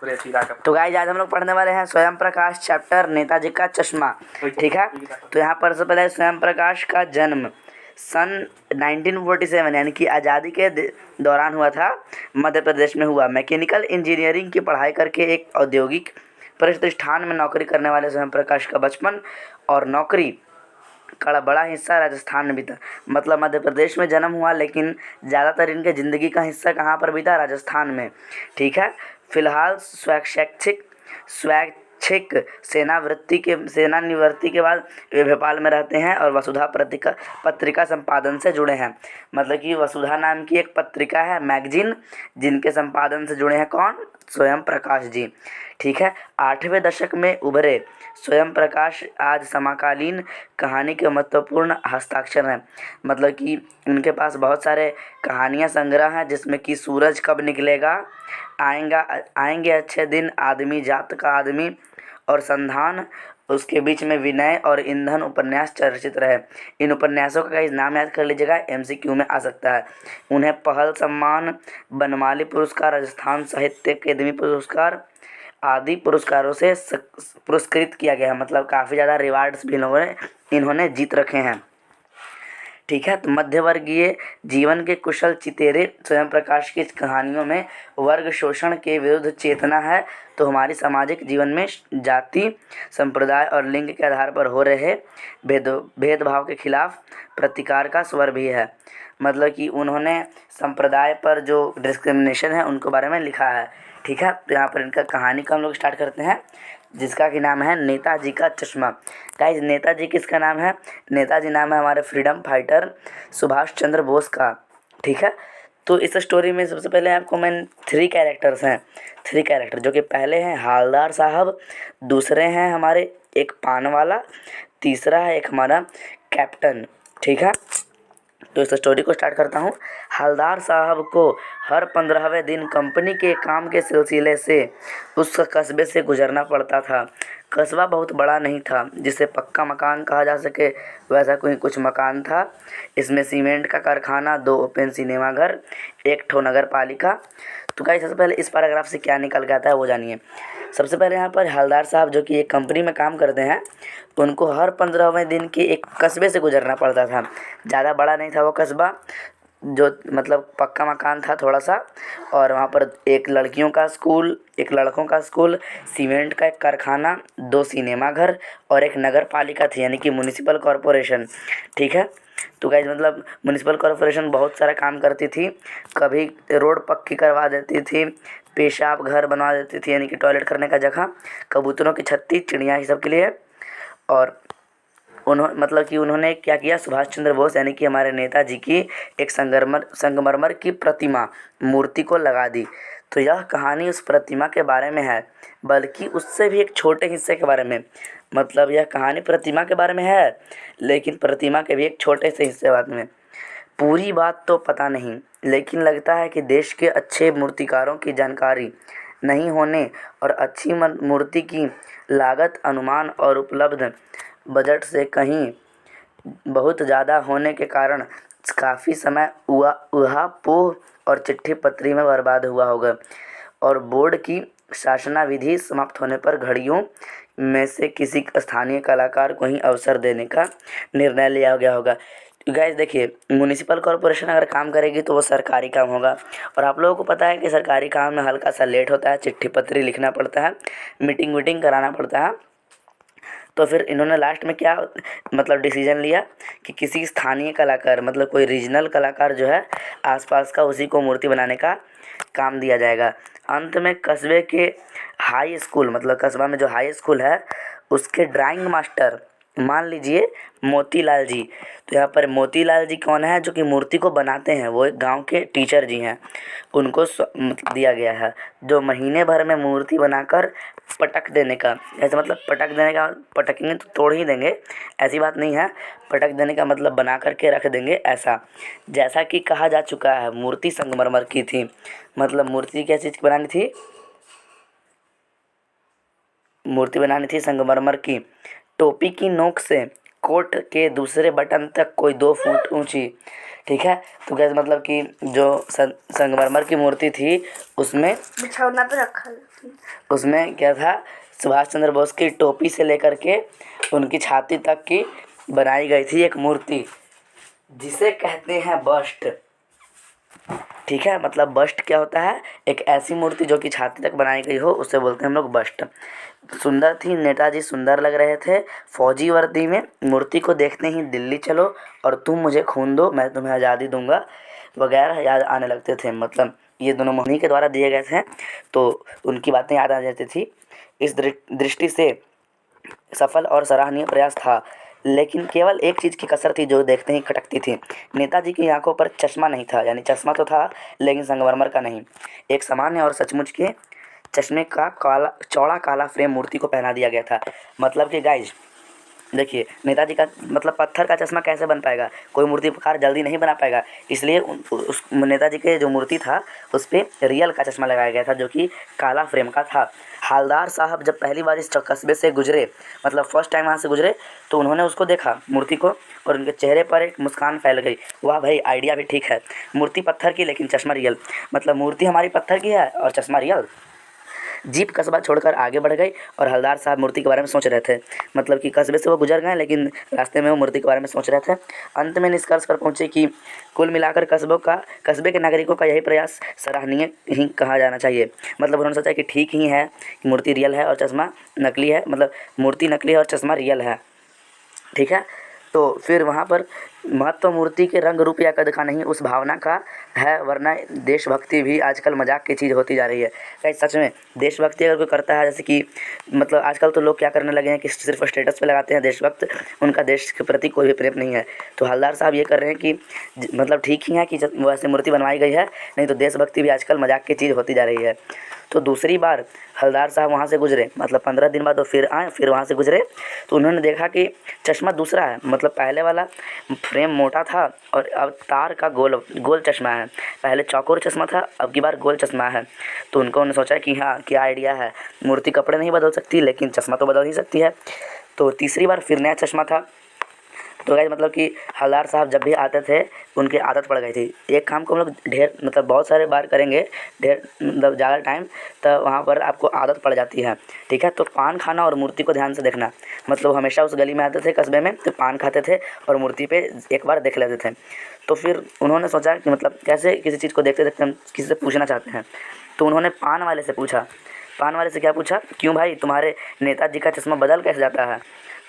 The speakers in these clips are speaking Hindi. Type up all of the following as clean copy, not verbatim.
तो गाइस आज हम लोग पढ़ने वाले हैं स्वयं प्रकाश चैप्टर नेताजी का चश्मा। ठीक है, तो यहाँ पर सबसे पहले स्वयं प्रकाश का जन्म सन 1947 यानी कि आज़ादी के दौरान हुआ था, मध्य प्रदेश में हुआ। मैकेनिकल इंजीनियरिंग की पढ़ाई करके एक औद्योगिक प्रतिष्ठान में नौकरी करने वाले स्वयं प्रकाश का बचपन और नौकरी का बड़ा हिस्सा राजस्थान में बीता। मतलब मध्य प्रदेश में जन्म हुआ, लेकिन ज़्यादातर इनके ज़िंदगी का हिस्सा कहाँ पर बीता? राजस्थान में। ठीक है, फिलहाल स्वैच्छिक सेनानिवृत्ति के बाद वे भोपाल में रहते हैं और वसुधा पत्रिका संपादन से जुड़े हैं। मतलब कि वसुधा नाम की एक पत्रिका है, मैगजीन, जिनके संपादन से जुड़े हैं कौन? स्वयं प्रकाश जी। ठीक है, 8वें दशक में उभरे स्वयं प्रकाश आज समकालीन कहानी के महत्वपूर्ण हस्ताक्षर हैं। मतलब कि उनके पास बहुत सारे कहानियाँ संग्रह हैं, जिसमें कि सूरज कब निकलेगा, आएंगे अच्छे दिन, आदमी जात का आदमी और संधान, उसके बीच में विनय और ईंधन उपन्यास चर्चित रहे। इन उपन्यासों का कई नाम याद कर लीजिएगा, MCQ में आ सकता है। उन्हें पहल सम्मान, बनमाली पुरस्कार, राजस्थान साहित्य अकादमी पुरस्कार आदि पुरस्कारों से पुरस्कृत किया गया है। मतलब काफ़ी ज़्यादा रिवार्ड्स भी इन्होंने जीत रखे हैं। ठीक है, तो मध्यवर्गीय जीवन के कुशल चितेरे स्वयं प्रकाश की कहानियों में वर्ग शोषण के विरुद्ध चेतना है, तो हमारी सामाजिक जीवन में जाति, संप्रदाय और लिंग के आधार पर हो रहे भेदभाव के खिलाफ प्रतिकार का स्वर भी है। मतलब कि उन्होंने संप्रदाय पर जो डिस्क्रिमिनेशन है उनके बारे में लिखा है। ठीक है, तो यहाँ पर इनका कहानी का हम लोग स्टार्ट करते हैं, जिसका कि नाम है नेताजी का चश्मा। गाइस, नेताजी किसका नाम है? नेताजी नाम है हमारे फ्रीडम फाइटर सुभाष चंद्र बोस का। ठीक है, तो इस स्टोरी में सबसे पहले आपको मैं 3 कैरेक्टर जो कि पहले हैं हालदार साहब, दूसरे हैं हमारे एक पान वाला, तीसरा है एक हमारा कैप्टन। ठीक है, तो इस स्टोरी को स्टार्ट करता हूँ। हवलदार साहब को हर 15वें दिन कंपनी के काम के सिलसिले से उस कस्बे से गुजरना पड़ता था। कस्बा बहुत बड़ा नहीं था जिसे पक्का मकान कहा जा सके, वैसा कोई कुछ मकान था। इसमें सीमेंट का कारखाना, 2 ओपन सिनेमा घर, 1 ठो नगर पालिका। तो गाइस, सबसे पहले इस पैराग्राफ से क्या निकल के आता है वो जानिए। सबसे पहले यहाँ पर हवलदार साहब जो कि एक कंपनी में काम करते हैं, उनको हर 15वें दिन के एक कस्बे से गुजरना पड़ता था। ज़्यादा बड़ा नहीं था वो कस्बा, जो मतलब पक्का मकान था थोड़ा सा, और वहाँ पर एक लड़कियों का स्कूल, एक लड़कों का स्कूल, सीमेंट का एक कारखाना, 2 सिनेमा घर और एक नगर पालिका थी, यानी कि म्युनिसिपल कॉरपोरेशन। ठीक है, तो गाइस मतलब म्युनिसिपल कॉरपोरेशन बहुत सारा काम करती थी। कभी रोड पक्की करवा देती थी, पेशाब घर बनवा देती थी, यानी कि टॉयलेट करने का जगह, कबूतरों की छत्ती, चिड़िया, ये सब के लिए। और उन्होंने क्या किया, सुभाष चंद्र बोस यानी कि हमारे नेताजी की एक संगमरमर की प्रतिमा, मूर्ति को लगा दी। तो यह कहानी उस प्रतिमा के बारे में है, बल्कि उससे भी एक छोटे हिस्से के बारे में। मतलब यह कहानी प्रतिमा के बारे में है, लेकिन प्रतिमा के भी एक छोटे से हिस्से बारे में। पूरी बात तो पता नहीं, लेकिन लगता है कि देश के अच्छे मूर्तिकारों की जानकारी नहीं होने और अच्छी मूर्ति की लागत, अनुमान और उपलब्ध बजट से कहीं बहुत ज़्यादा होने के कारण काफ़ी समय ऊहापोह और चिट्ठी पत्री में बर्बाद हुआ होगा, और बोर्ड की शासनाविधि समाप्त होने पर घड़ियों में से किसी स्थानीय कलाकार को ही अवसर देने का निर्णय लिया गया होगा। गाइस देखिए, म्युनिसिपल कॉरपोरेशन अगर काम करेगी तो वो सरकारी काम होगा, और आप लोगों को पता है कि सरकारी काम में हल्का सा लेट होता है, चिट्ठी पत्री लिखना पड़ता है, मीटिंग कराना पड़ता है। तो फिर इन्होंने लास्ट में क्या मतलब डिसीजन लिया कि किसी स्थानीय कलाकार, मतलब कोई रीजनल कलाकार जो है आसपास का, उसी को मूर्ति बनाने का काम दिया जाएगा। अंत में कस्बे के हाई स्कूल, मतलब कस्बा में जो हाई स्कूल है, उसके ड्राइंग मास्टर मान लीजिए मोतीलाल जी। तो यहाँ पर मोतीलाल जी कौन है? जो कि मूर्ति को बनाते हैं, वो एक गांव के टीचर जी हैं। उनको दिया गया है जो महीने भर में मूर्ति बनाकर पटक देने का, ऐसा मतलब पटक देने का, पटकेंगे तो तोड़ ही देंगे, ऐसी बात नहीं है। पटक देने का मतलब बना करके रख देंगे ऐसा। जैसा कि कहा जा चुका है, मूर्ति संगमरमर की थी। मतलब मूर्ति क्या चीज़ की बनानी थी? मूर्ति बनानी थी संगमरमर की। टोपी की नोक से कोट के दूसरे बटन तक कोई 2 फुट ऊंची ठीक है। तो गैस मतलब कि जो संगमरमर की मूर्ति थी उसमें बिछौना पे रखा है। उसमें क्या था, सुभाष चंद्र बोस की टोपी से लेकर के उनकी छाती तक की बनाई गई थी एक मूर्ति, जिसे कहते हैं बस्ट। ठीक है, मतलब बस्ट क्या होता है, एक ऐसी मूर्ति जो कि छाती तक बनाई गई हो, उससे बोलते हैं हम लोग बस्ट। सुंदर थी, नेताजी सुंदर लग रहे थे फौजी वर्दी में। मूर्ति को देखते ही दिल्ली चलो और तुम मुझे खून दो मैं तुम्हें आज़ादी दूंगा वगैरह याद आने लगते थे। मतलब ये दोनों मोहिनी के द्वारा दिए गए थे, तो उनकी बातें याद आ जाती थी। इस दृष्टि से सफल और सराहनीय प्रयास था, लेकिन केवल एक चीज़ की कसर थी जो देखते ही खटकती थी। नेताजी की आंखों पर चश्मा नहीं था, यानी चश्मा तो था लेकिन संगमरमर का नहीं। एक सामान्य और सचमुच के चश्मे का काला चौड़ा काला फ्रेम मूर्ति को पहना दिया गया था। मतलब कि गाइज देखिए, नेताजी का मतलब पत्थर का चश्मा कैसे बन पाएगा, कोई मूर्तिकार जल्दी नहीं बना पाएगा। इसलिए उस नेताजी के जो मूर्ति था उस पर रियल का चश्मा लगाया गया था जो कि काला फ्रेम का था। हवलदार साहब जब पहली बार इस कस्बे से गुजरे, मतलब फर्स्ट टाइम वहाँ से गुजरे, तो उन्होंने उसको देखा मूर्ति को, और उनके चेहरे पर एक मुस्कान फैल गई। वाह भाई, आइडिया भी ठीक है। मूर्ति पत्थर की लेकिन चश्मा रियल, मतलब मूर्ति हमारी पत्थर की है और चश्मा रियल। जीप कस्बा छोड़कर आगे बढ़ गई और हवलदार साहब मूर्ति के बारे में सोच रहे थे। मतलब कि कस्बे से वो गुजर गए लेकिन रास्ते में वो मूर्ति के बारे में सोच रहे थे। अंत में निष्कर्ष पर पहुंचे कि कुल मिलाकर कस्बे के नागरिकों का यही प्रयास सराहनीय ही कहा जाना चाहिए। मतलब उन्होंने सोचा कि ठीक ही है कि मूर्ति रियल है और चश्मा नकली है, मतलब मूर्ति नकली है और चश्मा रियल है। ठीक है, तो फिर वहाँ पर महत्व मूर्ति के रंग रूप या कद का नहीं, उस भावना का है। वरना देशभक्ति भी आजकल मजाक की चीज़ होती जा रही है। कहीं सच में देशभक्ति अगर कोई करता है, जैसे कि मतलब आजकल तो लोग क्या करने लगे हैं कि सिर्फ स्टेटस पे लगाते हैं देशभक्त, उनका देश के प्रति कोई भी प्रेम नहीं है। तो हवलदार साहब ये कर रहे हैं कि मतलब ठीक ही है कि वैसे मूर्ति बनवाई गई है, नहीं तो देशभक्ति भी आजकल मजाक की चीज़ होती जा रही है। तो दूसरी बार हवलदार साहब वहाँ से गुजरे, मतलब 15 दिन बाद वो फिर आए, फिर वहाँ से गुजरे, तो उन्होंने देखा कि चश्मा दूसरा है। मतलब पहले वाला फ्रेम मोटा था और अब तार का गोल चश्मा है। पहले चौकोर चश्मा था, अब की बार गोल चश्मा है। तो उन्होंने सोचा कि हाँ, क्या आइडिया है, मूर्ति कपड़े नहीं बदल सकती लेकिन चश्मा तो बदल ही सकती है। तो तीसरी बार फिर नया चश्मा था। तो गाइस मतलब कि हवलदार साहब जब भी आते थे उनकी आदत पड़ गई थी। एक काम को हम लोग ढेर मतलब बहुत सारे बार करेंगे, ढेर मतलब ज़्यादा टाइम, तो वहाँ पर आपको आदत पड़ जाती है। ठीक है, तो पान खाना और मूर्ति को ध्यान से देखना। मतलब हमेशा उस गली में आते थे कस्बे में, तो पान खाते थे और मूर्ति पे एक बार देख लेते थे। तो फिर उन्होंने सोचा कि मतलब कैसे किसी चीज़ को देखते देखते हम किसी से पूछना चाहते हैं। तो उन्होंने पान वाले से पूछा। पान वाले से क्या पूछा, क्यों भाई तुम्हारे नेताजी का चश्मा बदल कैसे जाता है।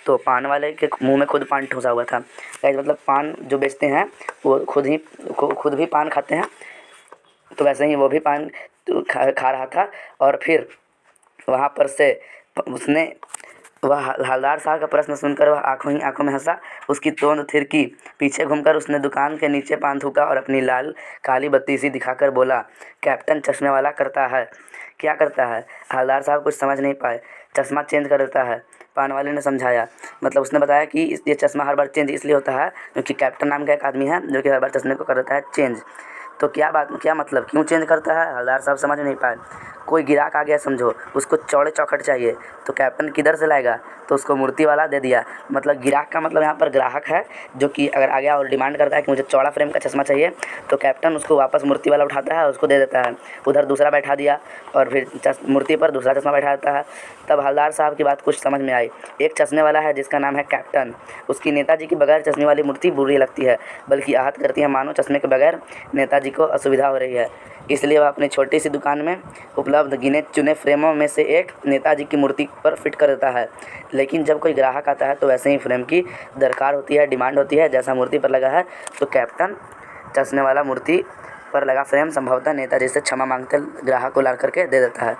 तो पान वाले के मुंह में खुद पान ठूसा हुआ था। गाइस मतलब पान जो बेचते हैं वो खुद भी पान खाते हैं, तो वैसे ही वो भी पान खा रहा था। और फिर वहाँ पर से उसने वह हवलदार साहब का प्रश्न सुनकर वह आंखों में हंसा। उसकी तोंद थिरकी, पीछे घूमकर उसने दुकान के नीचे पान थूका और अपनी लाल काली बत्ती सी दिखाकर बोला, कैप्टन चश्मे वाला करता है। क्या करता है, हवलदार साहब कुछ समझ नहीं पाए। चश्मा चेंज कर देता है, पान वाले ने समझाया। मतलब उसने बताया कि ये चश्मा हर बार चेंज इसलिए होता है क्योंकि कैप्टन नाम का एक आदमी है जो कि हर बार चश्मे को कर देता है चेंज। तो क्या मतलब क्यों चेंज करता है, हवलदार साहब समझ नहीं पाए। कोई गिराक आ गया समझो, उसको चौड़े चौखट चाहिए, तो कैप्टन किधर से लाएगा, तो उसको मूर्ति वाला दे दिया। मतलब गिराक का मतलब यहाँ पर ग्राहक है, जो कि अगर आ गया और डिमांड करता है कि मुझे चौड़ा फ्रेम का चश्मा चाहिए, तो कैप्टन उसको वापस मूर्ति वाला उठाता है और उसको दे देता है। उधर दूसरा बैठा दिया और फिर मूर्ति पर दूसरा चश्मा बैठा देता है। तब हवलदार साहब की बात कुछ समझ में आई। एक चश्मे वाला है जिसका नाम है कैप्टन, उसकी नेताजी की बगैर चश्मे वाली मूर्ति बुरी लगती है, बल्कि आहत करती है, मानो चश्मे के बगैर नेताजी को असुविधा हो रही है। इसलिए वह अपनी छोटी सी दुकान में उपलब्ध गिने चुने फ्रेमों में से एक नेताजी की मूर्ति पर फिट कर देता है। लेकिन जब कोई ग्राहक आता है तो वैसे ही फ्रेम की दरकार होती है, डिमांड होती है जैसा मूर्ति पर लगा है। तो कैप्टन चश्मे वाला मूर्ति पर लगा फ्रेम संभवतः नेताजी से क्षमा मांगते ग्राहक को ला करके दे देता है।